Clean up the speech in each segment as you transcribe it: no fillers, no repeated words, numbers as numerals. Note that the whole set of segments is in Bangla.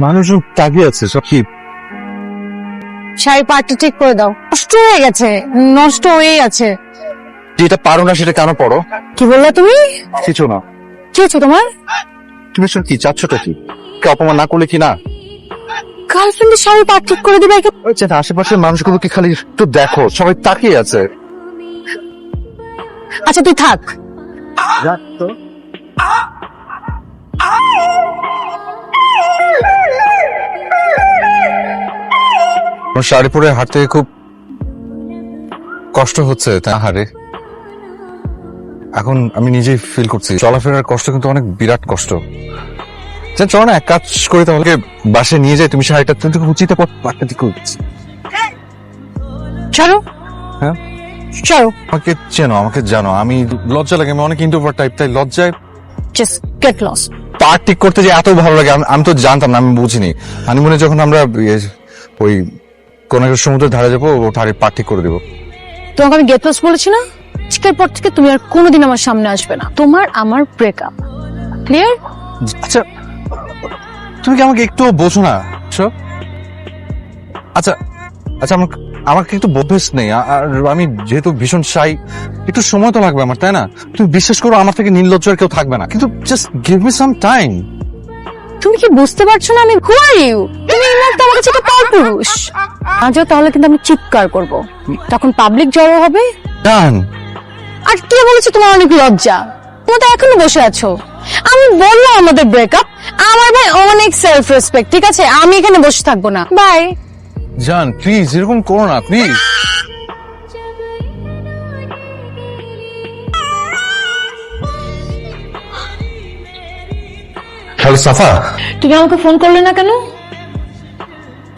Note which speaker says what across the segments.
Speaker 1: মানুষ তাকিয়ে আছে সব কি?
Speaker 2: শাড়ি পাটটা ঠিক করে দাও, নষ্ট হয়ে গেছে, নষ্ট হয়েই আছে।
Speaker 1: যেটা পারো না সেটা কেন পড়ো?
Speaker 2: কি বললে তুমি?
Speaker 1: কিছু না।
Speaker 2: কি হচ্ছে তোমার?
Speaker 1: তুমি শুন কি চাচ্ছটা কি? কে অপমান না করলে কি না?
Speaker 2: গার্লফ্রেন্ডের শাড়ি পাট ঠিক করে দিবে?
Speaker 1: আশেপাশের মানুষগুলোকে খালি একটু দেখো, সবাই তাকিয়ে আছে।
Speaker 2: আচ্ছা তুই থাক।
Speaker 1: শাড়ি পরে হাঁটতে খুব কষ্ট হচ্ছে, তাই হারে এখন আমি নিজেই ফিল করছি চলাফেরার কষ্ট কিন্তু অনেক বিরাট কষ্ট। চলো না এক কাজ করে তাহলে বাসে নিয়ে যাই, তুমি শাড়িটা তুমি উচিত পাটটা দিকে
Speaker 2: চলো।
Speaker 1: হ্যাঁ
Speaker 2: চলো।
Speaker 1: আমাকে চেনো, আমাকে জানো, আমি লজ্জা লাগে, আমি অনেক ইন্ট্রোভার্ট টাইপ, তাই লজ্জায়
Speaker 2: জাস্ট গেট লস্ট।
Speaker 1: পাট ঠিক করতে যে এত ভালো লাগে আমি তো জানতাম না, আমি বুঝিনি। হানিমুনে যখন আমরা ওই কোন একটা সমুদ্রের ধারে যাবো, ও ধারের পাট ঠিক করে দেবো।
Speaker 2: তোমাকে আমি গেট লস্ট বলেছি না? আজকের পর থেকে তুমি আর কোনোদিন আমার সামনে আসবে না। তোমার আমার ব্রেকআপ, ক্লিয়ার?
Speaker 1: আচ্ছা তুমি কি আমাকে একটু বোঝো না? আচ্ছা আচ্ছা আমাকে একটু অভ্যেস নেই, আর আমি যেহেতু ভীষণ শাই, একটু সময় তো লাগবে আমার, তাই না? তুমি বিশ্বাস করো আমার থেকে নির্লজ্জ আর কেউ থাকবে না, কিন্তু just give me some time.
Speaker 2: তুমি কি বুঝতে পারছো না আমি হু আর ইউ? তুমি এই মুহূর্তে আমার কাছে একটা পরপুরুষ। আজও তাহলে কিন্তু আমি চিৎকার করব, তখন পাবলিক জড়ো হবে।
Speaker 1: ডান।
Speaker 2: আর কে বলেছে তোমার অনেক লজ্জা? তুমি তো এখনো বসে আছো। আমি বললাম আমাদের ব্রেকআপ, আমার ভাই অনেক সেলফ রেসপেক্ট, ঠিক আছে? আমি এখানে বসে থাকবো না, বাই।
Speaker 1: জান প্লিজ এরকম করো না প্লিজ। হ্যালো সাফা,
Speaker 2: তুমি আমাকে ফোন করলে না কেন?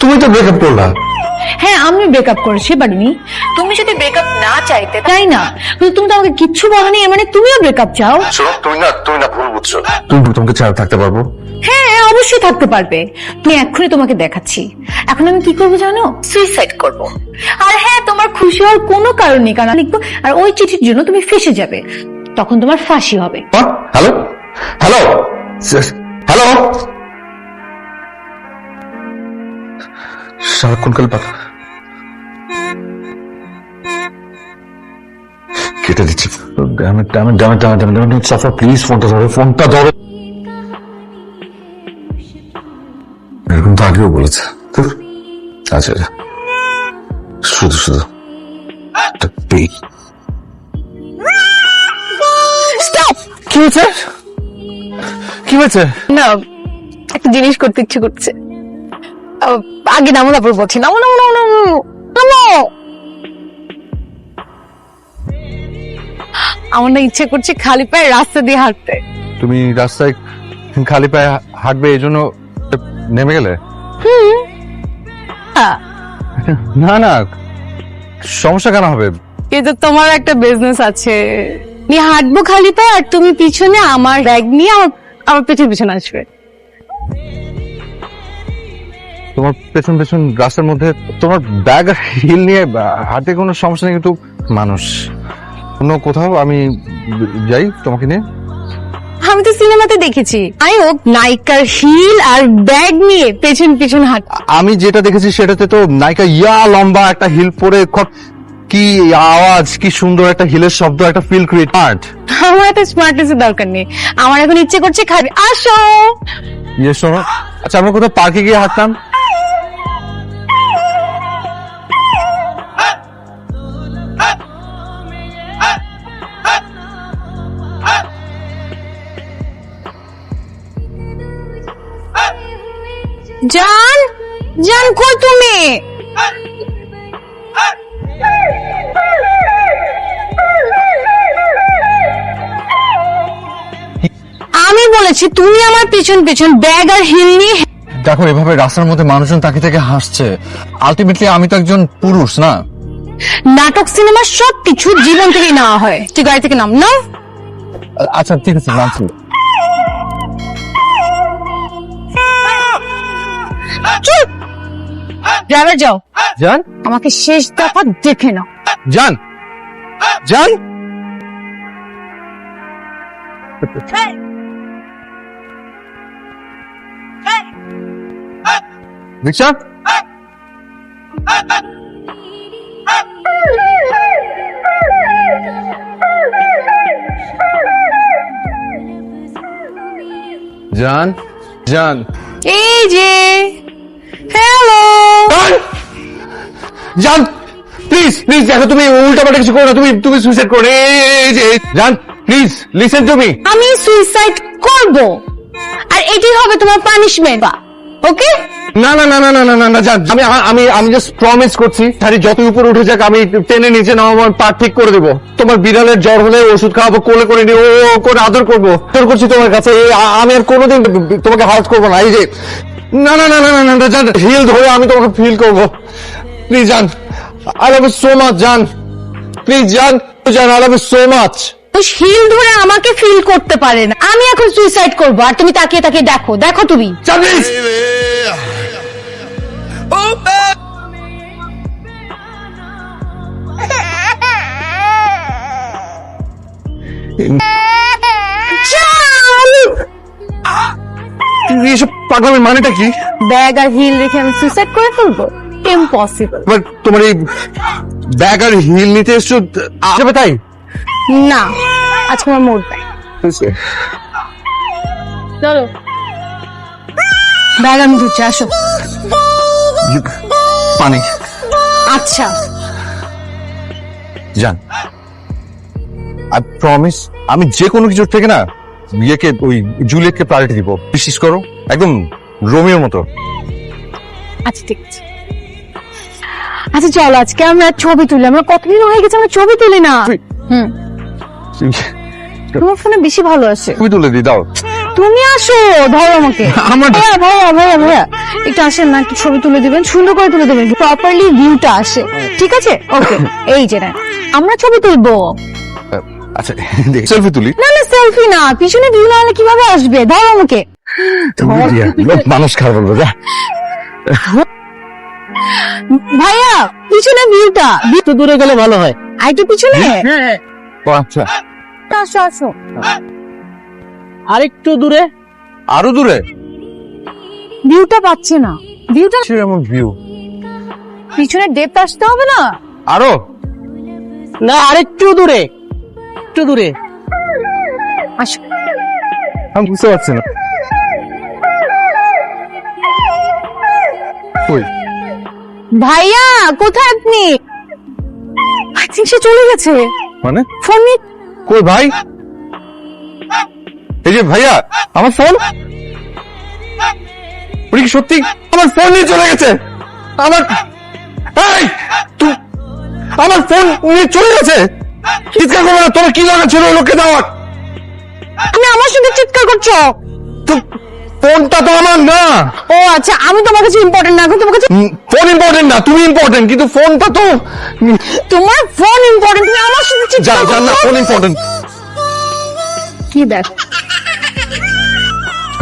Speaker 1: তুমি তো ব্রেকআপ করলা।
Speaker 2: হ্যাঁ আমি ব্রেকআপ করেছি, বাড়িনি। তুমি যদি ব্রেকআপ না চাইতে, তাই না? কিন্তু তুমি তো আমাকে কিচ্ছু বলনি, মানে তুমিও ব্রেকআপ চাও?
Speaker 1: শোনো তুমি না ভুল বুঝছো। তোমাকে ছাড়া থাকতে পারবো?
Speaker 2: হ্যাঁ অবশ্যই থাকতে পারবে। তুমি এক্ষুনি তোমাকে দেখাচ্ছি। এখন আমি কি করবো জানো? সুইসাইড করব। আর হ্যাঁ তোমার খুশি হওয়ার কোনো কারণ নেই, কারণ লিখবো আর ওই চিঠির জন্য তুমি ফেঁসে যাবে, তখন তোমার ফাঁসি হবে।
Speaker 1: হ্যালো হ্যালো হ্যালো, সারাক্ষণ কাল পাতা কেটে দিচ্ছি। সাফা প্লিজ ফোনটা ধরো। এরকম তো আগেও বলেছে। আচ্ছা শুধু একটা পেই।
Speaker 2: স্টপ।
Speaker 1: কি হয়েছে? কি হয়েছে?
Speaker 2: না একটা জিনিস করতে ইচ্ছে করছে। আগে নামো, তারপর বলছি। নামো নামো নামো নামো নামো। আমার না ইচ্ছে করছে খালি পায়ে রাস্তা দিয়ে হাঁটতে।
Speaker 1: তুমি রাস্তায় খালি পায়ে হাঁটবে এই জন্য নেমে গেলে? না না সমস্যা কেন হবে?
Speaker 2: কিন্তু তোমার একটা বিজনেস আছে, আমি হাঁটবো খালি পায়ে আর তুমি পিছনে আমার ব্যাগ নিয়ে আমার পিছনে আসবে।
Speaker 1: তোমার পেছন রাস্তার মধ্যে তোমার ব্যাগ আর হিল নিয়ে হাঁটতে কোনো সমস্যা নেই, কিন্তু মানুষ অন্য কোথাও আমি যাই তোমাকে নিয়ে।
Speaker 2: আমি তো সিনেমাতে দেখেছি নায়ক নায়িকার হিল আর ব্যাগ নিয়ে পিছন হাঁট।
Speaker 1: আমি যেটা দেখেছি সেটাতে তো নায়িকা লম্বা একটা হিল পরে কি আওয়াজ, কি সুন্দর একটা হিলের শব্দ, একটা ফিল ক্রিয়েট।
Speaker 2: আমার এত স্মার্টনেসের দরকার নেই, আমার এখন ইচ্ছে করছে খালি আসো।
Speaker 1: শোনো, আচ্ছা আমরা কোথাও পার্কে গিয়ে হাঁটতাম।
Speaker 2: জান জান কই তুমি? আমি বলেছি তুমি আমার পিছন ব্যাগ আর হিল নিয়ে।
Speaker 1: দেখো এভাবে রাস্তার মধ্যে মানুষজন তাকিয়ে থেকে হাসছে, আলটিমেটলি আমি তো একজন পুরুষ না।
Speaker 2: নাটক সিনেমা সবকিছু জীবন থেকেই নেওয়া হয়। তুই গাড়ি থেকে নাম না।
Speaker 1: আচ্ছা ঠিক আছে নামছি।
Speaker 2: ড্রাইভার যাও,
Speaker 1: জান
Speaker 2: আমাকে শেষ দফা দেখে নাও।
Speaker 1: জান জান রিক্সা জান জান
Speaker 2: এই যে হ্যালো
Speaker 1: জান প্লিজ প্লিজ দেখো তুমি উল্টাপাল্টা কিছু করো না, তুমি সুইসাইড করো এই যে জান প্লিজ লিসেন টু মি।
Speaker 2: আমি সুইসাইড করব আর এটাই হবে তোমার পানিশমেন্ট ওকে
Speaker 1: না না না না না না না না জান আমি আমি আমি জাস্ট প্রমিস করছি শাড়ি যত উপরে উঠে যাক আমি টেনে নিচে নাও আমার পা ঠিক করে দেবো। তোমার বিড়ালের জ্বর হলে ওষুধ খাওয়াবো, কোলে করে নিয়ে ও করে আদর করবো, আদর করছি তোমার কাছে আমি আর কোনোদিন তোমাকে হার্ট করবো না। এই যে না না না না না না জান হিল ধরে আমি তোমাকে ফিল করবো। প্লিজ জান I love you so much জান, প্লিজ জান জান I love you so much.
Speaker 2: হিল ধরে আমাকে ফিল করতে পারে না, আমি এখন সুইসাইড করব আর তুমি তাকিয়ে তাকিয়ে দেখো দেখো তুমি
Speaker 1: জান প্লিজ এসব পাগলামের মানেটা কি?
Speaker 2: ব্যাগ আর হিল রেখে আমি সুইসাইড করে ফেলবো? ইম্পসিবল।
Speaker 1: এবার তোমার এই ব্যাগ আর হিল নিতে এসছো আসবে তাই?
Speaker 2: না আজকে আমার মুড নাই। চলো ব্যাগ আমি ধুচ্ছি, আসো।
Speaker 1: পানি
Speaker 2: আচ্ছা
Speaker 1: জান আই প্রমিস আমি যে কোনো কিছুর থেকে না বিয়েকে ওই জুলিয়েটকে প্রায়োরিটি দিব, বিশ্বাস করো একদম রোমিওর মতো।
Speaker 2: আচ্ছা ঠিক আছে, আচ্ছা চলো আজকে আমরা ছবি তুলি, আমরা কতদিন হয়ে গেছে আমরা ছবি তুলি না। তোমার ফোনে বেশি ভালো আছে,
Speaker 1: ছবি তুলে দিই দাও।
Speaker 2: তুমি আসো ধরো আমাকে।
Speaker 1: আমার
Speaker 2: ভাইয়া ভাইয়া ভাইয়া ভাইয়া একটু আসেন না, একটু ছবি তুলে দিবেন, সুন্দর করে তুলে দিবেন, প্রপারলি ভিউটা আসে, ঠিক আছে? ওকে এই যে না আমরা ছবি তুলবো।
Speaker 1: আচ্ছা সেলফি তুলি।
Speaker 2: না না সেলফি না, পিছনে ভিউ না হলে কিভাবে আসবে? ধরো আমাকে।
Speaker 1: মানুষ খারাপ বলবো যা।
Speaker 2: ভাইয়া পিছনে ভিউটা
Speaker 3: একটু দূরে গেলে ভালো হয়।
Speaker 2: আর একটু পিছনে।
Speaker 1: ও আচ্ছা
Speaker 2: আসো আসো।
Speaker 3: আরেকটু দূরে।
Speaker 1: আরো দূরে?
Speaker 2: ভিউটা পাচ্ছে না, ভিউটা
Speaker 1: এমন ভিউ
Speaker 2: পিছনে ডেপথ আসতে হবে না?
Speaker 1: আরো
Speaker 3: না আরেকটু দূরে, একটু দূরে।
Speaker 2: আসো।
Speaker 1: আমি বুঝতে পারছি না। ওই
Speaker 2: ভাইয়া কোথায় আপনি? আই থিংক সে চলে গেছে।
Speaker 1: মানে
Speaker 2: ফোন নিয়ে
Speaker 1: কই ভাই? এই যে ভাইয়া আমার ফোন, উনি কি সত্যি আমার ফোন নিয়ে চলে গেছে? আমার এই তুই আমার ফোন নিয়ে চলে গেছে? চিৎকার করবে না, তোর কি লাগা ছিল লোককে দেওয়ার?
Speaker 2: তুমি আমার সঙ্গে চিৎকার করছো?
Speaker 1: তো ফোনটা তো আমার না।
Speaker 2: ও আচ্ছা আমি তোমার কাছে ইম্পর্টেন্ট না, এখন তোমার কাছে
Speaker 1: ফোন ইম্পর্টেন্ট না, তুমি ইম্পর্টেন্ট, কিন্তু ফোনটা তো
Speaker 2: তোমার ফোন ইম্পর্টেন্ট, তুমি আমার সঙ্গে চিৎকার
Speaker 1: জান না
Speaker 2: করছো?
Speaker 1: Phone important.
Speaker 2: কি দেখ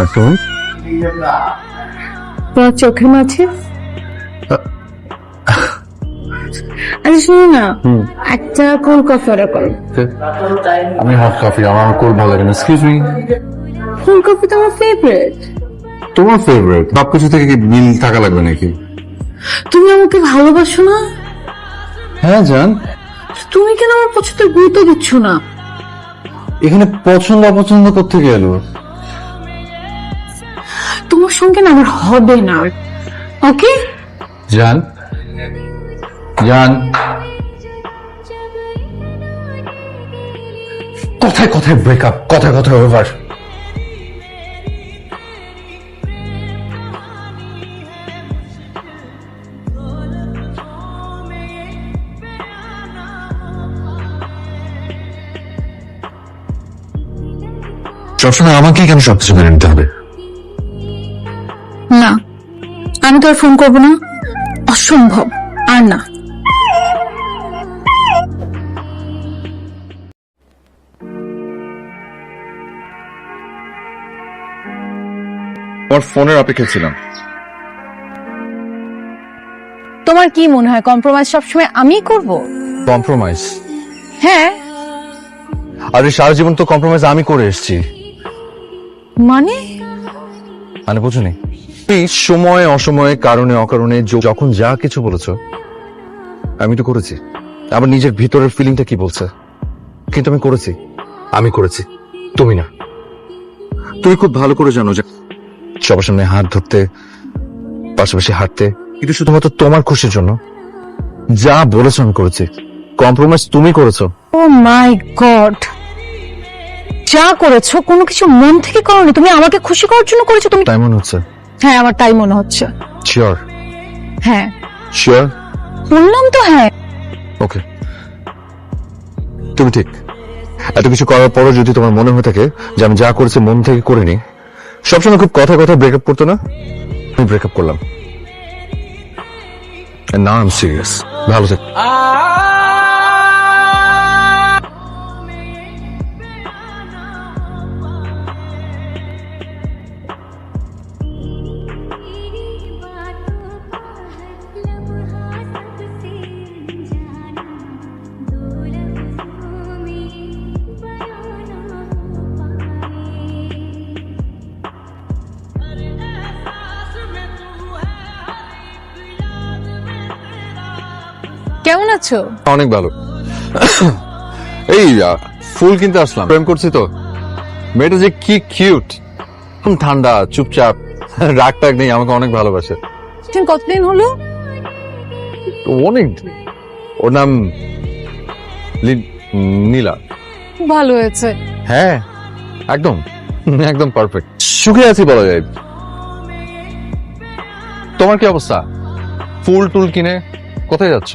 Speaker 1: এখন
Speaker 2: তোমার চোখের মাঝে। আচ্ছা শুনো না, একটা কোল্ড কফি অর্ডার করো।
Speaker 1: আমি হট কফি, আমার কোল্ড ভালো লাগে না। এক্সকিউজ মি,
Speaker 2: কোল্ড কফি তো আমার ফেভারিট।
Speaker 1: তোমার ফেভারিট সব কিছু থেকে কি বিল টাকা লাগবে নাকি?
Speaker 2: তুমি আমাকে ভালোবাসো না?
Speaker 1: হ্যাঁ জান।
Speaker 2: তুমি কেন আমার পছন্দের গুরুত্ব দিচ্ছ না?
Speaker 1: এখানে পছন্দ অপছন্দ করতে গেল
Speaker 2: তোমার সঙ্গে না আমার হবে না, ওকে?
Speaker 1: জান জান কথায় কথায় ব্রেকআপ, কথায় কথায় ওভার। সবসময় আমাকেই কেন সবকিছু মেনে নিতে হবে?
Speaker 2: না আমি তো আর ফোন করবো না, অসম্ভব। আর না
Speaker 1: আমার ফোনের অপেক্ষা ছিলাম।
Speaker 2: তোমার কি মনে হয় কম্প্রোমাইজ সবসময় আমিই করব?
Speaker 1: কম্প্রোমাইজ?
Speaker 2: হ্যাঁ।
Speaker 1: আরে সারা জীবন তো কম্প্রোমাইজ আমি করে এসেছি।
Speaker 2: মানে
Speaker 1: মানে বুঝুনি? এই সময় অসময়ে কারণে অকারণে যখন যা কিছু বলেছো আমি তো করেছি। আবার নিজের ভিতরের ফিলিংটা কি বলছে, কিন্তু আমি করেছি, তুমি না। তুমি খুব ভালো করে জানো যে সবার সামনে হাত ধরতে, পাশাপাশি হাঁটতে, কিন্তু শুধুমাত্র তোমার খুশির জন্য যা বলেছো আমি করেছি। কম্প্রোমাইজ তুমি করেছো।
Speaker 2: ও মাই গড, যা করেছো কোনো কিছু মন থেকে করোনি, তুমি আমাকে খুশি করার জন্য করেছো। তুমি
Speaker 1: তাই মনে হচ্ছে?
Speaker 2: হ্যাঁ, আমার তাই মনে হচ্ছে।
Speaker 1: শিওর?
Speaker 2: হ্যাঁ
Speaker 1: শিওর?
Speaker 2: বললাম তো হ্যাঁ।
Speaker 1: ওকে, তুমি ঠিক। এত কিছু করার পরও যদি তোমার মনে হয়ে থাকে যে আমি যা করেছি মন থেকে করিনি, সবসময় খুব কথা ব্রেকআপ করতো না, আমি ব্রেকআপ করলাম। না, আই এম সিরিয়াস। ভালো থেকো।
Speaker 2: কেমন আছো?
Speaker 1: অনেক ভালো। এই ফুল কিনতে আসলাম। প্রেম করছি তো। মেয়েটা যে কি কিউট, ঠান্ডা, চুপচাপ, রাগ টাগ নেই, আমাকে অনেক ভালোবাসে।
Speaker 2: তুমি কতদিন হলো?
Speaker 1: অনেক। ওর নাম নীলা।
Speaker 2: ভালো হয়েছে।
Speaker 1: হ্যাঁ, একদম একদম পারফেক্ট। সুখে আছি বলা যায়। তোমার কি অবস্থা? ফুল টুল কিনে কোথায় যাচ্ছ?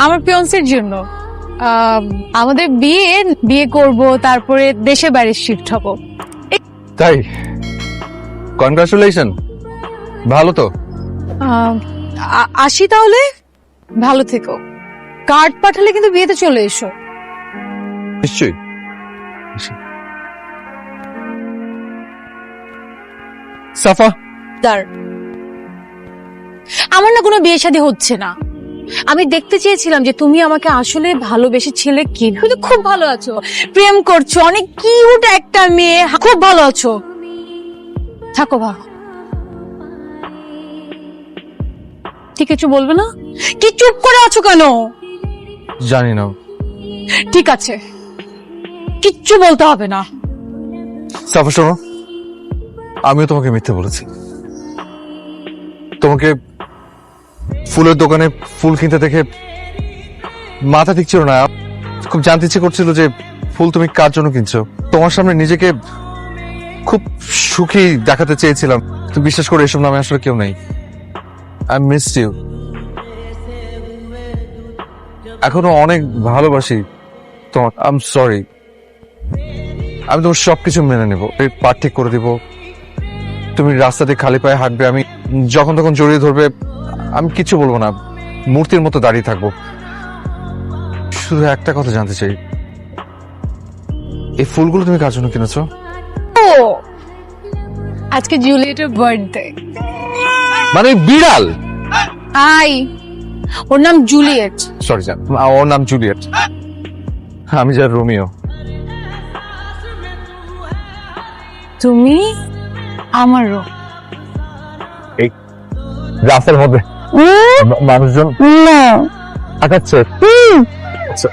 Speaker 2: আমার ফিয়ান্সের জন্য। আমাদের বিয়ে করব, তারপরে দেশে বাইরে শিফট হব।
Speaker 1: তাই? কনগ্রাচুলেশন। ভালো তো।
Speaker 2: আসি তাহলে, ভালো থেকো। কার্ড পাঠালে কিন্তু বিয়েতে চলে এসো।
Speaker 1: নিশ্চয়ই। সাফা,
Speaker 2: আমার না কোনো বিয়ে শাদী হচ্ছে না। আমি দেখতে চেয়েছিলাম যে তুমি আমাকে আসলে ভালোবেসে ছেলে কি। তুমি তো খুব ভালো আছো, প্রেম করছো, অনেক কিউট একটা মেয়ে, খুব ভালো আছো। থাকো ভালো। ঠিক কিছু বলবে না? কি চুপ করে আছো কেন?
Speaker 1: জানি না।
Speaker 2: ঠিক আছে, কিচ্ছু বলতে হবে না।
Speaker 1: সাফা শোনো, আমিও তোমাকে মিথ্যে বলেছি। তোমাকে ফুলের দোকানে ফুল কিনতে দেখে মাথা ঠিক ছিল না। খুব জানতে ইচ্ছে করছিল যে ফুল তুমি কার জন্য কিনছো। তোমার সামনে নিজেকে খুব সুখী দেখাতে চেয়েছিলাম। তুমি বিশ্বাস করে এসব নামে আসলে কেউ নেই। I miss you. এখনো অনেক ভালোবাসি তোমার। I am sorry. আমি তোমার সবকিছু মেনে নেবো, পা ঠিক করে দিব। তুমি রাস্তাতে খালি পায়ে হাঁটবে, আমি যখন তখন জড়িয়ে ধরবে, আমি কিছু বলবো না, মূর্তির মতো দাঁড়িয়ে থাকবো। শুধু একটা কথা জানতে চাই, এই ফুলগুলো তুমি কার জন্য কিনেছো?
Speaker 2: ও, আজকে জুলিয়েটের বার্থডে।
Speaker 1: মানে বিড়াল?
Speaker 2: হাই, ওর নাম জুলিয়েট।
Speaker 1: সরি জান, ওর নাম জুলিয়েট, আমি যার রোমিও।
Speaker 2: তুমি আমারও।
Speaker 1: এই রাস্তার মধ্যে মানুষজন
Speaker 2: না
Speaker 1: আগাচ্ছে। আচ্ছা